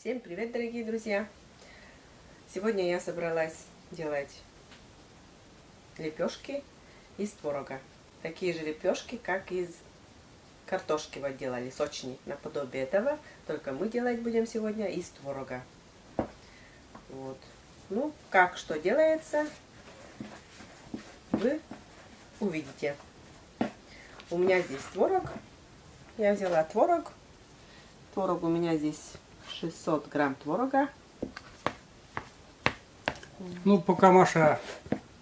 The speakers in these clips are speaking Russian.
Всем привет, дорогие друзья! Сегодня я собралась делать лепешки из творога. Такие же лепешки, как из картошки вот делали, сочные, наподобие этого. Только мы делать будем сегодня из творога. Вот. Ну, как что делается, вы увидите. У меня здесь творог. Я взяла творог. Творог у меня здесь 600 грамм творога. Ну, пока Маша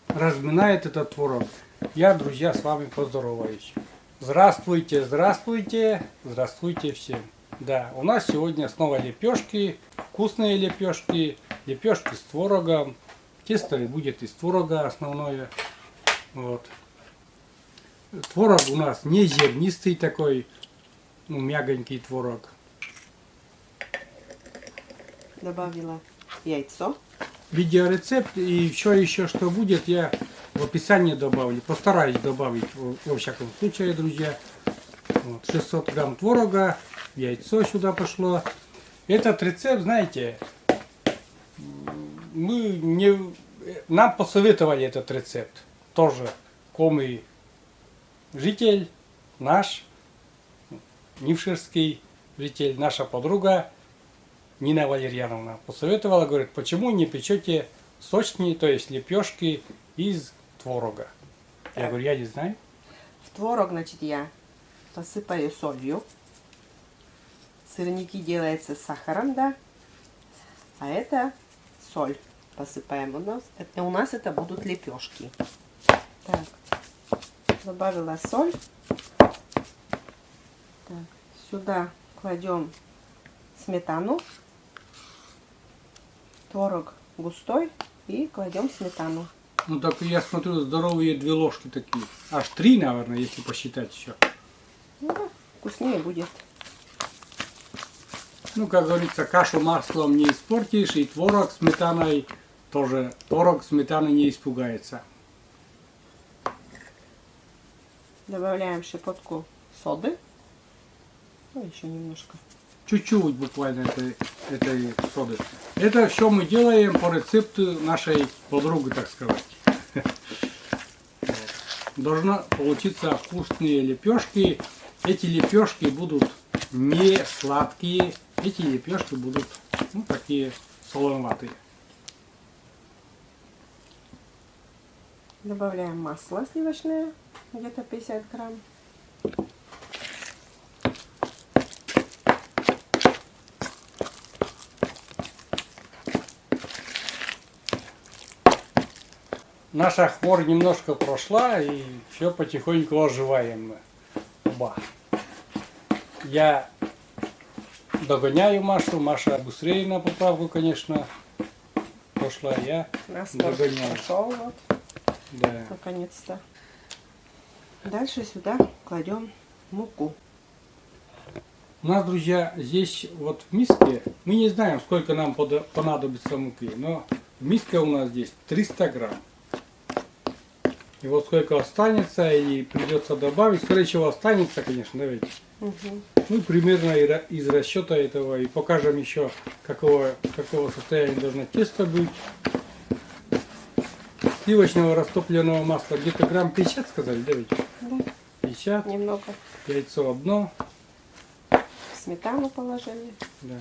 разминает этот творог, я, друзья, с вами поздороваюсь. Здравствуйте, здравствуйте, здравствуйте всем. Да, у нас сегодня снова лепешки, вкусные лепешки, лепешки с творогом. Тесто будет из творога основное. Вот. Творог у нас не зернистый такой, ну, мягонький творог. Добавила яйцо. Видеорецепт и все еще что будет, я в описании добавлю. Постараюсь добавить во всяком случае, друзья. Вот, 600 грамм творога, яйцо сюда пошло. Этот рецепт, знаете, нам посоветовали этот рецепт. Тоже комый житель, наш, нивширский житель, наша подруга Нина Валерьяновна посоветовала, говорит, почему не печете сочные, то есть лепешки из творога. Я говорю, я не знаю. В творог, значит, я посыпаю солью. Сырники делаются с сахаром, да. А это соль посыпаем. У нас это будут лепешки. Так, добавила соль. Так, сюда кладем сметану. Творог густой и кладем сметану. Ну так я смотрю, здоровые 2 ложки такие. Аж 3, наверное, если посчитать еще. Ну, да, вкуснее будет. Ну, как говорится, кашу маслом не испортишь, и творог сметаной тоже. Творог сметаны не испугается. Добавляем щепотку соды. Ну, еще немножко. Чуть-чуть буквально этой соды. Это все мы делаем по рецепту нашей подруги, так сказать. Должна получиться вкусные лепешки. Эти лепешки будут не сладкие. Эти лепешки будут, ну, такие солоноватые. Добавляем масло сливочное, где-то 50 грамм. Наша хворь немножко прошла, и все потихоньку оживаем мы. Оба. Я догоняю Машу. Маша быстрее на поправку, конечно, пошла. Я догоняю. Пошел, вот. Да. Наконец-то. Дальше сюда кладем муку. У нас, друзья, здесь вот в миске, мы не знаем, сколько нам понадобится муки, но в миске у нас здесь 300 грамм. И вот сколько останется, и придется добавить. Скорее всего, останется, конечно, да, ведь? Угу. Ну, примерно из расчета этого. И покажем еще, какого состояния должно тесто быть. Сливочного растопленного масла где-то грамм 50, сказали, да, ведь? Да. 50. Немного. Яйцо одно. Сметану положили. Да.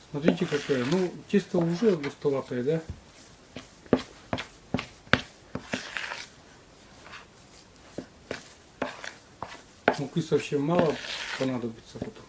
Смотрите, какое. Ну, тесто уже густоватое, да? Муки совсем мало понадобится потом.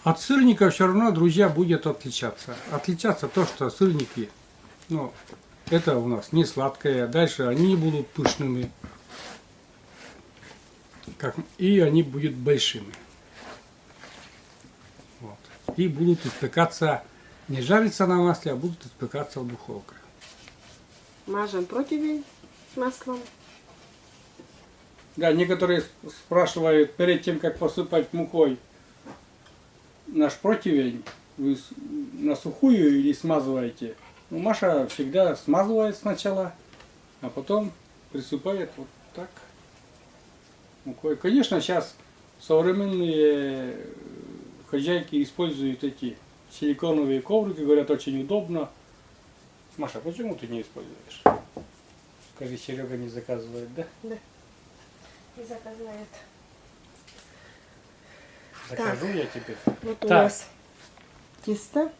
От сырника все равно, друзья, будет отличаться. Отличаться то, что сырники, ну, это у нас не сладкое. Дальше они будут пышными. И они будут большими. И будут испекаться, не жариться на масле, а будут испекаться в духовке. Мажем противень с маслом. Да, некоторые спрашивают, перед тем, как посыпать мукой наш противень, вы на сухую или смазываете? Ну, Маша всегда смазывает сначала, а потом присыпает вот так мукой. Конечно, сейчас современные хозяйки используют эти силиконовые коврики, говорят, очень удобно. Маша, почему ты не используешь? Скажи, Серега не заказывает, да? Да. И заказывает. Закажу я тебе. Вот Так. у нас тесто.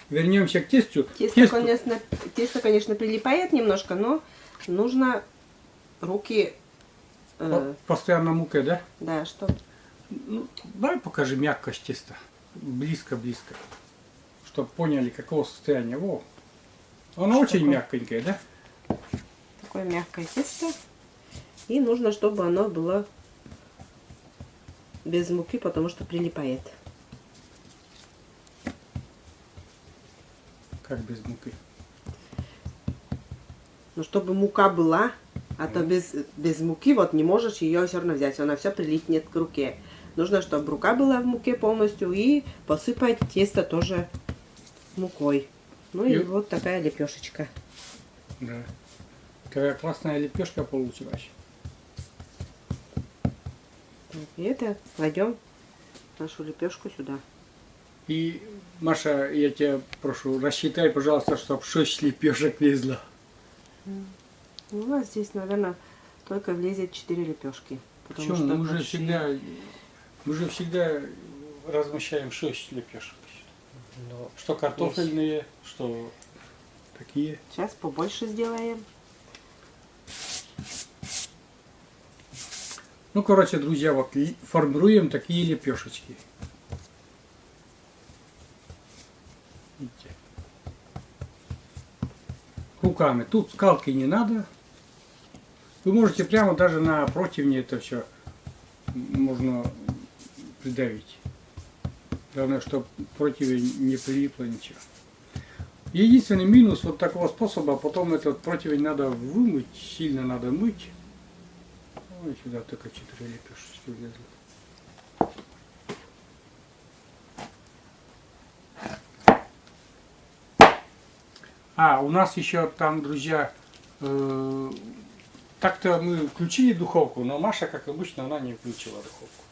Вернемся к тесту. Тесто, конечно, прилипает немножко, но нужно руки, Постоянно мукой, да? да, чтобы Ну, давай покажи мягкость теста. Близко-близко. Чтобы поняли, какого состояния. Во. Оно Что очень такое? мягконькое, да? такое мягкое тесто. И нужно, чтобы оно было без муки, потому что прилипает. Как без муки. Но чтобы мука была, а то без муки вот не можешь ее все равно взять, она все прилипнет к руке. Нужно, чтобы рука была в муке полностью и посыпать тесто тоже мукой. Ну и И- вот такая лепешечка. Да. Какая классная лепешка получилась. И это кладем нашу лепешку сюда. И, Маша, я тебя прошу, рассчитай, пожалуйста, чтобы 6 лепешек влезло. У нас здесь, наверное, только влезет 4 лепешки. Потому Почему? что Мы же всегда размещаем 6 лепешек. Ну, Что картофельные, что такие. сейчас побольше сделаем. Ну, короче, друзья, вот формируем такие лепешечки. Видите? Руками. Тут скалки не надо. Вы можете прямо даже на противне это все можно придавить. Главное, чтобы противень не прилипло ничего. Единственный минус вот такого способа, потом этот противень надо вымыть, сильно надо мыть. Ой, сюда только 4 лепешечки влезли. А, у нас еще там, друзья, так-то мы включили духовку, но Маша, как обычно, она не включила духовку.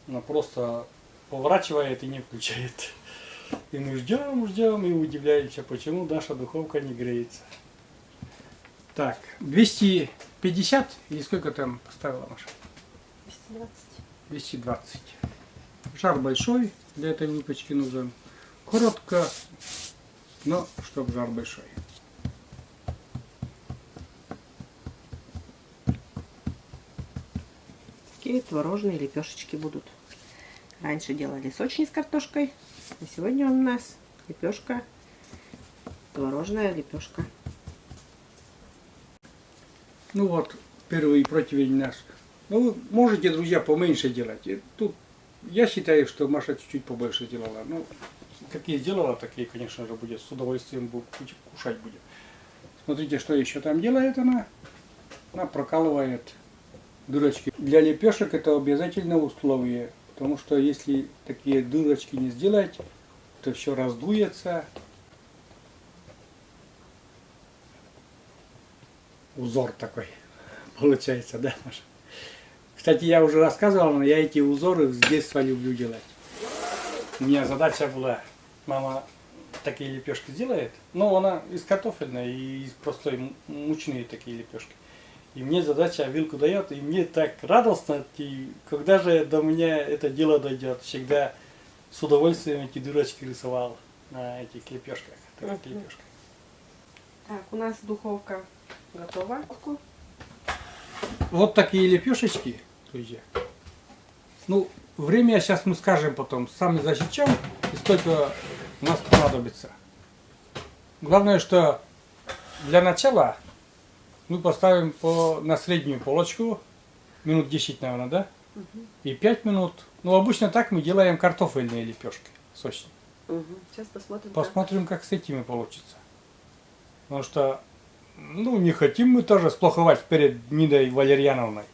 Она просто поворачивает и не включает. И мы ждем и удивляемся, почему наша духовка не греется. Так, 250 или сколько там поставила Маша? 220. 220. Жар большой для этой выпечки нужен. Коротко, но чтобы жар большой. Такие творожные лепешечки будут. Раньше делали сочни с картошкой, а сегодня у нас лепешка, творожная лепешка. Ну вот, первый противень наш. Ну, вы можете, друзья, поменьше делать. И тут я считаю, что Маша чуть-чуть побольше делала. Ну, какие сделала, такие, конечно же, будет. С удовольствием кушать будем. Смотрите, что еще там делает она. Она прокалывает дырочки. Для лепешек это обязательно условие. Потому что если такие дырочки не сделать, то все раздуется. Узор такой получается, да, Маша? Кстати, я уже рассказывал, но я эти узоры с детства люблю делать. У меня задача была, мама такие лепешки делает, но она из картофельной и из простой мучные такие лепешки. И мне задача вилку дает, и мне так радостно, и когда же до меня это дело дойдет, всегда с удовольствием эти дырочки рисовал на этих лепешках. Таких лепешках. Так, у нас духовка готова. Вот такие лепешечки, друзья. Ну, время сейчас мы скажем потом, сами засечем, и сколько у нас понадобится. Главное, что для начала мы поставим на среднюю полочку, минут 10, наверное, да? И 5 минут. Ну, обычно так мы делаем картофельные лепешки сочные. Сейчас посмотрим. Посмотрим, как с этими получится. Потому что, ну, не хотим мы тоже сплоховать перед Нидой Валерьяновной.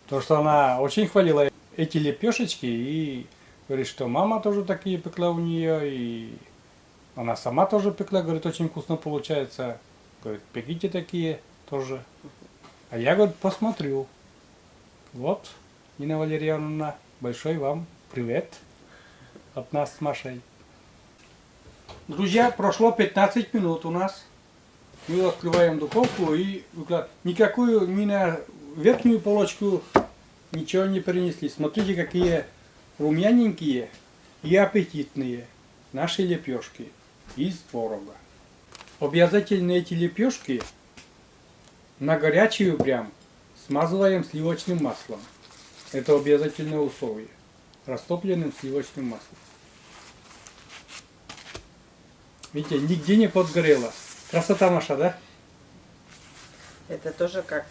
Потому что она очень хвалила эти лепешечки и говорит, что мама тоже такие пекла у нее, и она сама тоже пекла, говорит, очень вкусно получается. Говорит, пеките такие тоже. А я, говорит, посмотрю. Вот, Нина Валерьяновна, большой вам привет от нас с Машей. Друзья, прошло 15 минут у нас. Мы открываем духовку и никакую ни на верхнюю полочку ничего не перенесли. Смотрите, какие румяненькие и аппетитные наши лепешки из творога. Обязательно эти лепешки на горячую прям смазываем сливочным маслом. Это обязательное условие. Растопленным сливочным маслом. Видите, нигде не подгорело. Красота, Маша, да? Это тоже как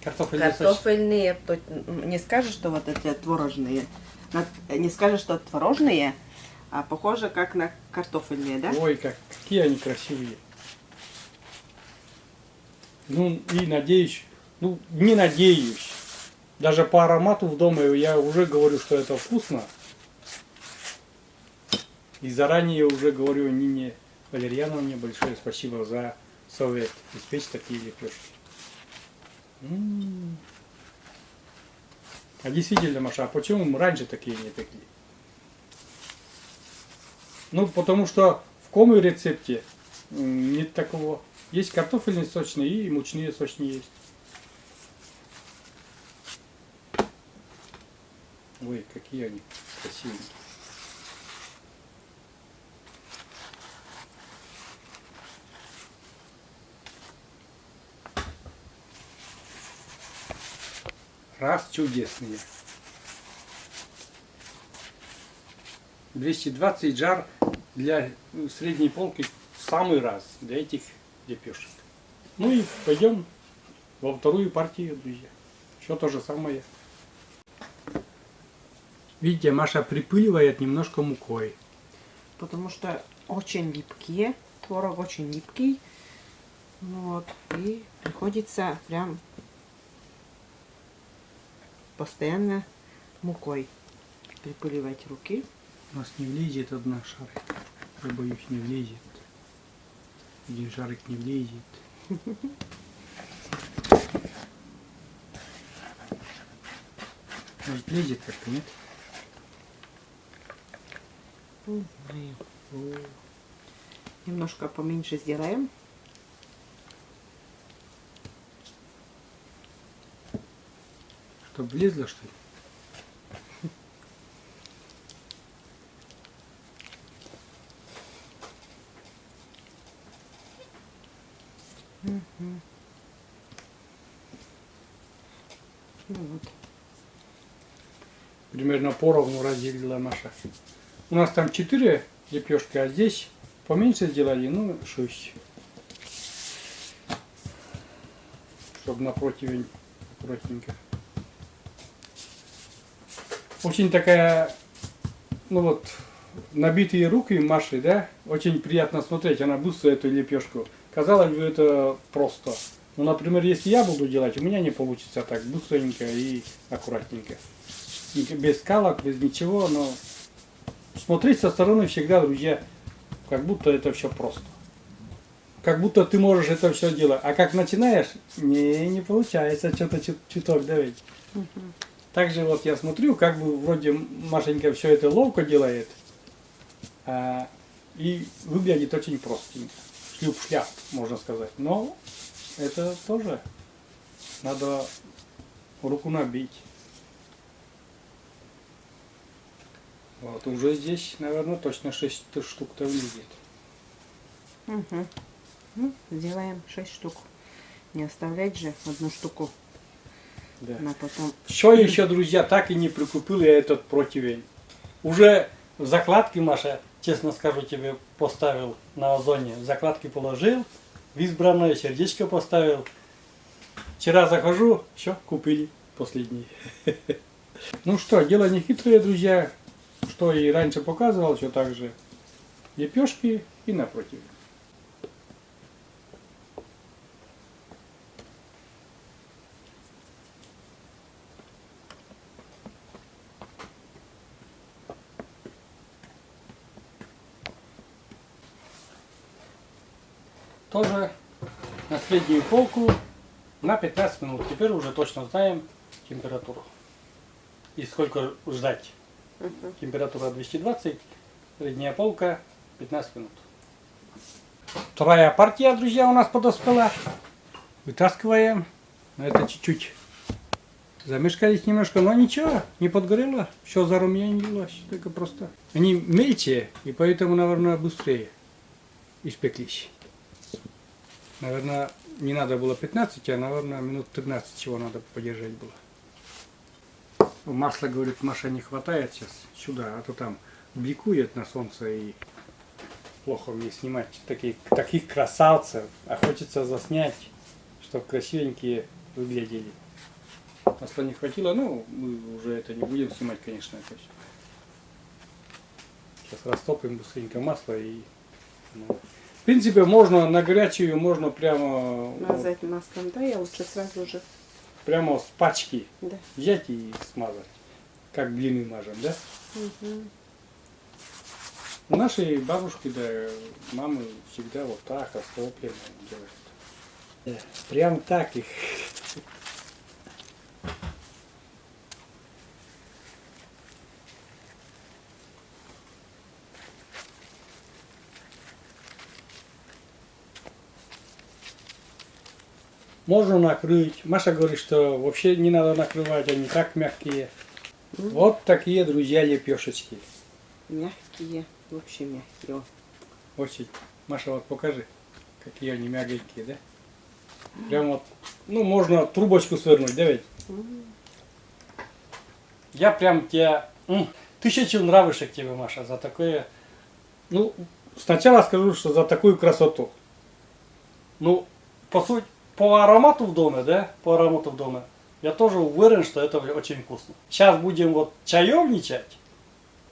Картофельные сочки. картофельные. Не скажешь, что вот эти творожные. Не скажешь, что творожные, а похоже как на картофельные, да? Ой, какие они красивые. Ну и надеюсь, ну не надеюсь. Даже по аромату в доме я уже говорю, что это вкусно. И заранее уже говорю Нине Валерьяновне большое спасибо за совет испечь такие лепешки. А действительно, Маша, а почему мы раньше такие не пекли? Ну, потому что в коме рецепте нет такого. Есть картофельные сочные и мучные сочные есть. Ой, какие они красивые. Раз чудесные. 220 жар для средней полки в самый раз для этих лепешек. Ну и пойдем во вторую партию, друзья. Все то же самое. Видите, Маша припыливает немножко мукой. Потому что очень липкие. Творог очень липкий. Вот. И приходится прям постоянно мукой припыливать руки. У нас не влезет одна шарик. Я боюсь, не влезет. Один шарик не влезет. Может, влезет как-то, нет? Немножко поменьше сделаем. Чтоб влезло, что ли? Ну вот. Примерно поровну разделила Маша. У нас там 4 лепешки, а здесь поменьше сделали, ну 6. Чтобы на противень аккуратненько. Очень такая, ну вот, набитые руки Маши, да, очень приятно смотреть, она быстро эту лепешку. Казалось бы, это просто. Ну, например, если я буду делать, у меня не получится так быстренько и аккуратненько. Без скалок, без ничего, но смотреть со стороны всегда, друзья, как будто это все просто. Как будто ты можешь это все делать. А как начинаешь, не получается, что-то чуток давить. Также вот я смотрю, как бы вроде Машенька все это ловко делает, и выглядит очень простенько. Шлюп-шляп, можно сказать. Но это тоже надо руку набить. Вот уже здесь, наверное, точно 6 штук-то влезет. Угу. Ну, сделаем 6 штук. Не оставлять же одну штуку. Да. На потом. Что еще, друзья, так и не прикупил я этот противень. Уже в закладке, Маша, честно скажу тебе, поставил на Озоне. В закладки положил, в избранное сердечко поставил. Вчера захожу, все, купили последний. Ну что, дело не хитрое, друзья. Что и раньше показывал, все так же. Лепешки и напротив. Тоже на среднюю полку на 15 минут. Теперь уже точно знаем температуру. И сколько ждать. Температура 220, средняя полка 15 минут. Вторая партия, друзья, у нас подоспела. Вытаскиваем. Но это чуть-чуть замешкались немножко, но ничего, не подгорело. Все зарумянилось, только просто. Они мельче, и поэтому, наверное, быстрее испеклись. Наверное, не надо было 15, а, наверное, минут 13 чего надо подержать было. Масла, говорит, Маша, не хватает сейчас сюда, а то там бликует на солнце и плохо мне снимать таких красавцев. А хочется заснять, чтобы красивенькие выглядели. Масла не хватило, ну, мы уже это не будем снимать, конечно. Это все. Сейчас растопим быстренько масло и... Ну, в принципе, можно на горячую, можно прямо... Мазать маслом, да, я лучше сразу же. Прямо с пачки Да. взять и смазать. Как блины мажем, да? Угу. У нашей бабушки, да, мамы всегда вот так растоплено делают. Да, прям так их. Можно накрыть. Маша говорит, что вообще не надо накрывать, они так мягкие. Вот такие, друзья, лепешечки. Мягкие, вообще мягкие. О. Очень. Маша, вот покажи, какие они мягенькие, да? Прям вот, ну, можно трубочку свернуть, да ведь? Я прям тебе... Тысячу нравишек тебе, Маша, за такое... Ну, сначала скажу, что за такую красоту. Ну, по сути, по аромату в доме, да? По аромату в доме. Я тоже уверен, что это очень вкусно. Сейчас будем вот чаевничать.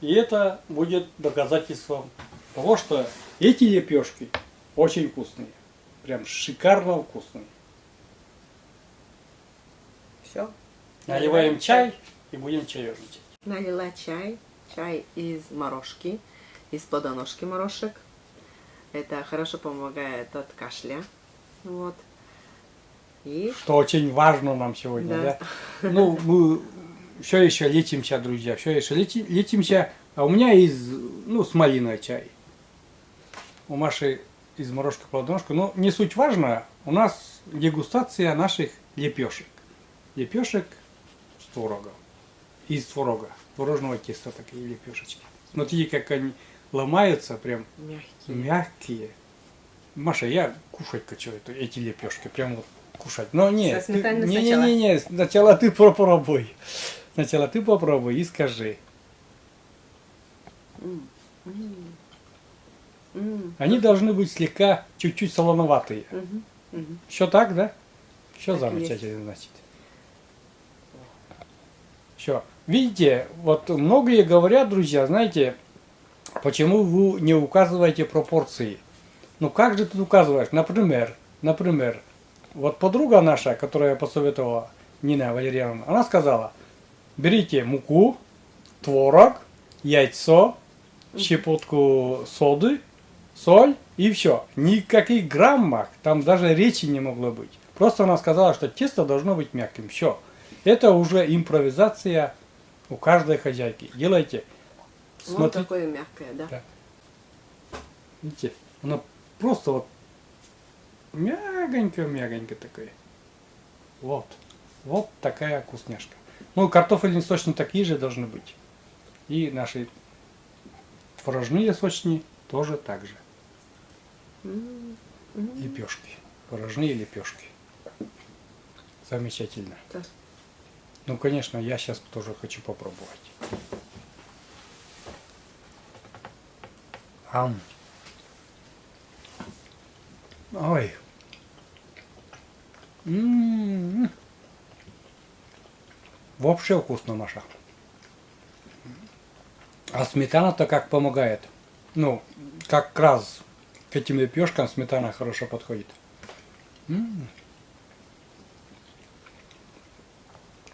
И это будет доказательством того, что эти лепешки очень вкусные. Прям шикарно вкусные. Все. Наливаем чай и будем чаевничать. Налила чай. Чай из морожки. Из плодоножки морошек. Это хорошо помогает от кашля. Вот. И... Что очень важно нам сегодня, да? Ну, мы все еще лечимся, друзья. Все еще лечимся. А у меня с малиной чай. У Маши из морожка плодоножка. Но не суть важно. У нас дегустация наших лепешек. Лепешек с творогом. Из творога. Творожного теста такие лепешечки. Смотрите, как они ломаются, прям мягкие. Маша, я кушать хочу эти лепешки. Прям вот кушать. Но нет. Со сметаной сначала? Не. Сначала ты попробуй. Сначала ты попробуй и скажи. Они должны быть слегка, чуть-чуть солоноватые. Все так, да? Все Так замечательно, значит. Все. Видите, вот многие говорят, друзья, знаете, почему вы не указываете пропорции? Ну как же ты указываешь? Например, вот подруга наша, которая посоветовала, Нина Валерьяновна, она сказала, берите муку, творог, яйцо, щепотку соды, соль и все. Никаких граммах там даже речи не могло быть. Просто она сказала, что тесто должно быть мягким. Все. Это уже импровизация у каждой хозяйки. Делайте. Вот такое мягкое, да? Да. Видите, оно просто вот мягонько такое. Вот. Вот такая вкусняшка. Ну, картофельные сочни такие же должны быть. И наши творожные сочни тоже так же. Лепешки. Творожные лепешки. Замечательно. Да. Ну, конечно, я сейчас тоже хочу попробовать. Ой. Вообще вкусно, Маша. А сметана-то как помогает. Ну, как раз к этим лепешкам сметана хорошо подходит.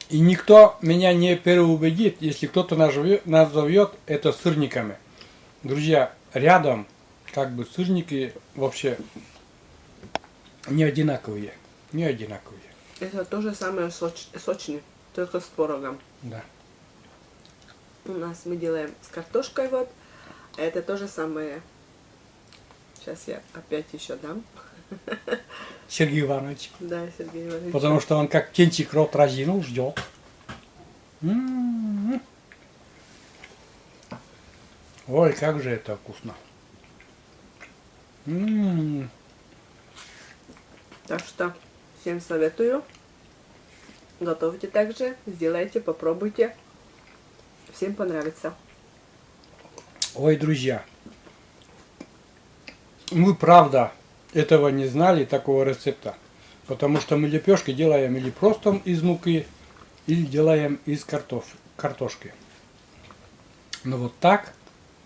И никто меня не переубедит, если кто-то назовет это сырниками. Друзья, рядом как бы сырники вообще не одинаковые. Не одинаковые. Это то же самое сочный, только с творогом. Да. У нас мы делаем с картошкой вот. А это то же самое. Сейчас я опять еще дам. Сергей Иванович. Да, Сергей Иванович. Потому что он как птенчик рот разинул, ждет. Ой, как же это вкусно. Так что всем советую. Готовьте также, сделайте, попробуйте. Всем понравится. Ой, друзья, мы правда этого не знали, такого рецепта. Потому что мы лепешки делаем или просто из муки, или делаем из картошки. Но вот так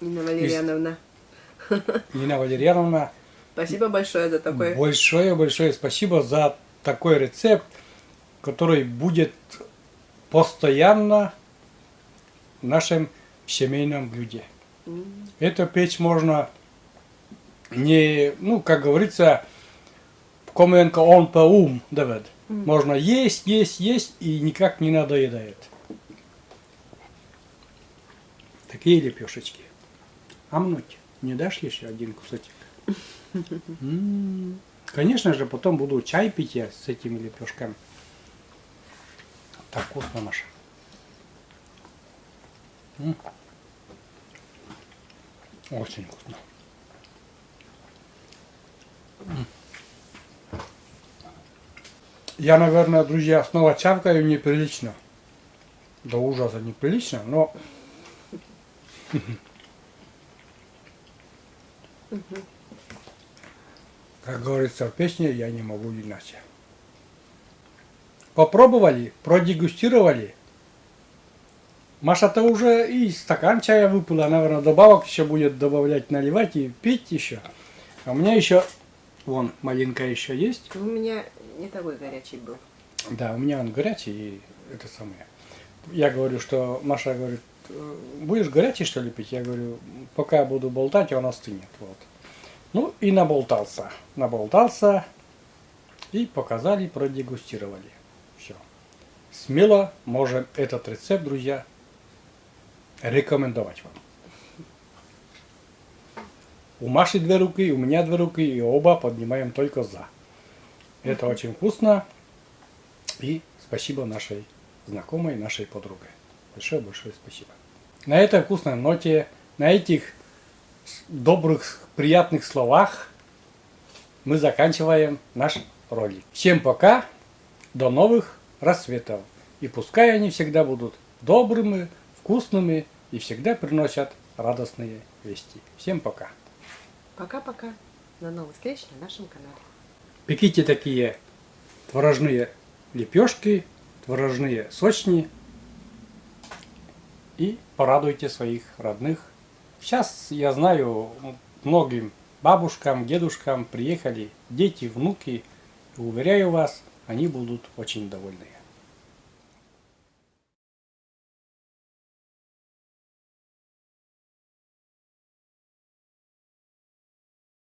Нина Валерьяновна, Нина Валерьяновна, спасибо большое за такой. большое спасибо за такой рецепт, который будет постоянно в нашем семейном блюде. Эту печь можно не, ну, как говорится, коменка он по ум, Давид. Можно есть и никак не надоедает. Такие лепешечки. Амнуть, не дашь еще один кусочек? Конечно же, потом буду чай пить я с этими лепешками. Так вкусно, Маша. Очень вкусно. Я, наверное, друзья, снова чавкаю неприлично. До ужаса неприлично, но... Как говорится в песне, я не могу иначе. Попробовали, продегустировали. Маша-то уже и стакан чая выпила, наверное, добавок еще будет добавлять, наливать и пить еще. А у меня еще, вон, малинка еще есть. У меня не такой горячий был. Да, у меня он горячий, и это самое. Я говорю, что Маша говорит, будешь горячий, что ли, пить? Я говорю, пока я буду болтать, он остынет. Вот. Ну и наболтался. Наболтался и показали, продегустировали. Все. Смело можем этот рецепт, друзья, рекомендовать вам. У Маши 2 руки, у меня 2 руки, и оба поднимаем только за. Это очень вкусно. И спасибо нашей знакомой, нашей подруге. Большое спасибо. На этой вкусной ноте, на этих добрых, приятных словах мы заканчиваем наш ролик. Всем пока, до новых рассветов. И пускай они всегда будут добрыми, вкусными и всегда приносят радостные вести. Всем пока. Пока-пока. До новых встреч на нашем канале. Пеките такие творожные лепешки, творожные сочни и порадуйте своих родных. Сейчас, я знаю, многим бабушкам, дедушкам приехали дети, внуки. И уверяю вас, они будут очень довольны.